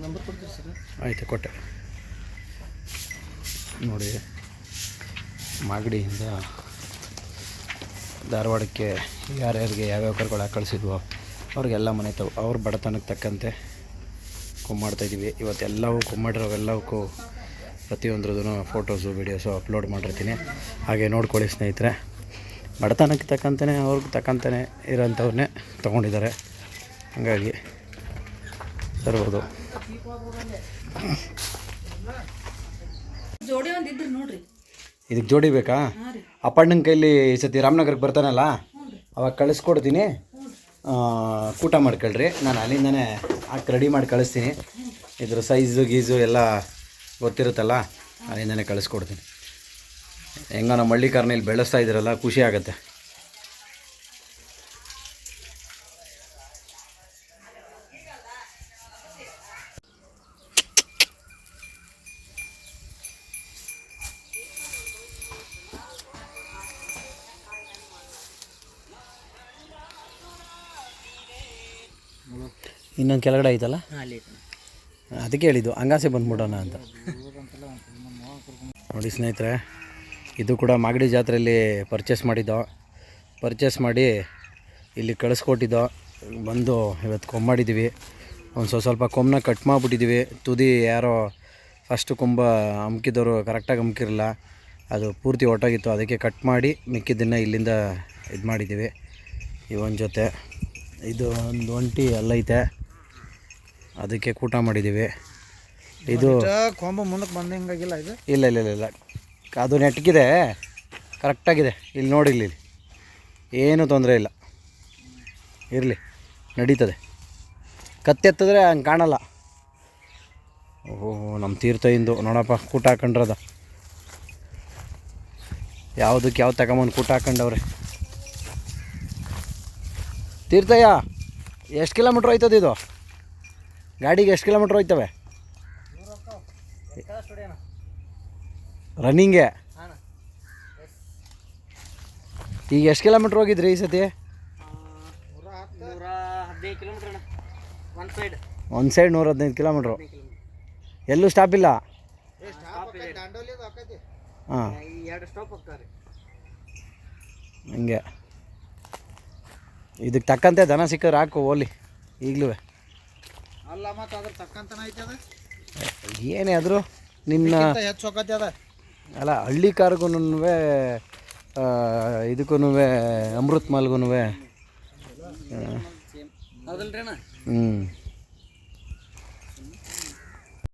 Number ಕೊಡ್ತೀರಿ sir? ಆಯಿತು, ಕೊಟ್ಟೆ ನೋಡಿ. ಮಾಗಡಿಯಿಂದ ಧಾರವಾಡಕ್ಕೆ ಯಾರ್ಯಾರಿಗೆ ಯಾವ್ಯಾವ ಕರುಗಳು ಕಳಿಸಿದ್ವೋ ಅವ್ರಿಗೆಲ್ಲ ಮನೆ ಅವ್ರ ಬಡತನಕ್ಕೆ ತಕ್ಕಂತೆ ಕೊಮ್ಮಾಡ್ತಾಯಿದ್ದೀವಿ. ಇವತ್ತೆಲ್ಲವೂ ಕೊಮ್ಮಾಡಿರೋವೆಲ್ಲವಕ್ಕೂ ಪ್ರತಿಯೊಂದ್ರದ್ದು ಫೋಟೋಸು ವೀಡಿಯೋಸು ಅಪ್ಲೋಡ್ ಮಾಡಿರ್ತೀನಿ. ಹಾಗೆ ನೋಡ್ಕೊಳ್ಳಿ ಸ್ನೇಹಿತರೆ. ಬಡತನಕ್ಕೆ ತಕ್ಕಂತೆಯೇ ಅವ್ರಿಗೆ ತಕ್ಕಂತೆಯೇ ಇರೋಂಥವ್ರನ್ನೇ ತೊಗೊಂಡಿದ್ದಾರೆ. ಹಾಗಾಗಿ ತರ್ಬೋದು. ಇದಕ್ಕೆ ಜೋಡಿ ಬೇಕಾ? ಅಪ್ಪಣ್ಣನ ಕೈಲಿ ಈ ಸತಿ ರಾಮನಗರಕ್ಕೆ ಬರ್ತಾನಲ್ಲ ಅವಾಗ ಕಳಿಸ್ಕೊಡ್ತೀನಿ. ಊಟ ಮಾಡ್ಕೊಳ್ರಿ. ನಾನು ಅಲ್ಲಿಂದನೇ ಹಾಕಿ ರೆಡಿ ಮಾಡಿ ಕಳಿಸ್ತೀನಿ. ಇದ್ರ ಸೈಜು ಗೀಜು ಎಲ್ಲ ಗೊತ್ತಿರುತ್ತಲ್ಲ, ಅಲ್ಲಿಂದನೇ ಕಳಿಸ್ಕೊಡ್ತೀನಿ. ಹೆಂಗ ನಮ್ಮ ಹಳ್ಳಿಕಾರನ ಇಲ್ಲಿ ಬೆಳೆಸ್ತಾ ಇದ್ದೀರಲ್ಲ, ಖುಷಿ ಆಗುತ್ತೆ. ಇನ್ನೊಂದು ಕೆಳಗಡೆ ಐತಲ್ಲ, ಅದಕ್ಕೆ ಹೇಳಿದ್ದು ಹಂಗಾಸೆ ಬಂದ್ಬಿಡೋಣ ಅಂತ. ನೋಡಿ ಸ್ನೇಹಿತರೆ, ಇದು ಕೂಡ ಮಾಗಡಿ ಜಾತ್ರೆಯಲ್ಲಿ ಪರ್ಚೇಸ್ ಮಾಡಿ ಇಲ್ಲಿ ಕಳಿಸ್ಕೊಟ್ಟಿದ್ದೋ. ಬಂದು ಇವತ್ತು ಕೊಂಬಾಡಿದ್ದೀವಿ. ಒಂದು ಸ್ವಲ್ಪ ಕೊಂಬನ್ನ ಕಟ್ ಮಾಡಿಬಿಟ್ಟಿದ್ದೀವಿ. ತುದಿ ಯಾರೋ ಫಸ್ಟು ಕೊಂಬ ಅಮ್ಕಿದವರು ಕರೆಕ್ಟಾಗಿ ಅಮ್ಕಿರಲ್ಲ, ಅದು ಪೂರ್ತಿ ಹೊಟ್ಟೋಗಿತ್ತು. ಅದಕ್ಕೆ ಕಟ್ ಮಾಡಿ ಮಿಕ್ಕಿದ್ದನ್ನು ಇಲ್ಲಿಂದ ಇದು ಮಾಡಿದ್ದೀವಿ. ಇವೊಂದು ಜೊತೆ, ಇದು ಒಂದು ಒಂಟಿ ಅಲ್ಲೈತೆ, ಅದಕ್ಕೆ ಕೂಟ ಮಾಡಿದ್ದೀವಿ. ಇದು ಕೊಂಬ ಮುಂದಕ್ಕೆ ಬಂದಂಗಾಗಿಲ್ಲ. ಇದು ಇಲ್ಲ ಇಲ್ಲ ಇಲ್ಲ ಇಲ್ಲ, ಅದು ನೆಟ್ಗಿದೆ, ಕರೆಕ್ಟಾಗಿದೆ. ಇಲ್ಲಿ ನೋಡಿ, ಇಲ್ಲಿ ಏನೂ ತೊಂದರೆ ಇಲ್ಲ, ಇರಲಿ, ನಡೀತದೆ. ಕತ್ತೆತ್ತಿದ್ರೆ ಹಂಗೆ ಕಾಣಲ್ಲ. ಓಹೋ, ನಮ್ಮ ತೀರ್ಥಯಿಂದ ನೋಡಪ್ಪ ಕೂಟ ಹಾಕೊಂಡ್ರದ. ಯಾವುದಕ್ಕೆ ಯಾವ್ದು ತಗೊಂಬಂದು ಕೂಟ ಹಾಕೊಂಡವ್ರೆ. ತೀರ್ಥಯ್ಯ, ಎಷ್ಟು ಕಿಲೋಮೀಟ್ರ್ ಹೋಯ್ತದೆ ಇದು? ಗಾಡಿಗೆ ಎಷ್ಟು ಕಿಲೋಮೀಟ್ರ್ ಹೋಯ್ತವೆ ರನ್ನಿಂಗೆ? ಈಗ ಎಷ್ಟು ಕಿಲೋಮೀಟ್ರ್ ಹೋಗಿದ್ರಿ ಈ ಸತಿ? ಒಂದು ಸೈಡ್ 115 ಕಿಲೋಮೀಟ್ರು. ಎಲ್ಲೂ ಸ್ಟಾಪ್ ಇಲ್ಲ? ಹಾಂ, ಹಿಂಗೆ. ಇದಕ್ಕೆ ತಕ್ಕಂತೆ ದನ ಸಿಕ್ಕಿದ್ರೆ ಹಾಕು ಓಲಿ ಈಗಲೂ. ಅಲ್ಲ, ಮತ್ತು ಅದ್ರ ತಕ್ಕಂತನ ಐತದ. ಏನೇ ಆದರೂ ನಿನ್ನ ಹೆಚ್ಚೋಕತ್ತೆ ಅದ. ಅಲ್ಲ, ಹಳ್ಳಿ ಕಾರ್ಗೂ ಇದಕ್ಕೂ ಅಮೃತ್ ಮಾಲ್ಗೂ ಅದಲ್ರಿ. ಹ್ಞೂ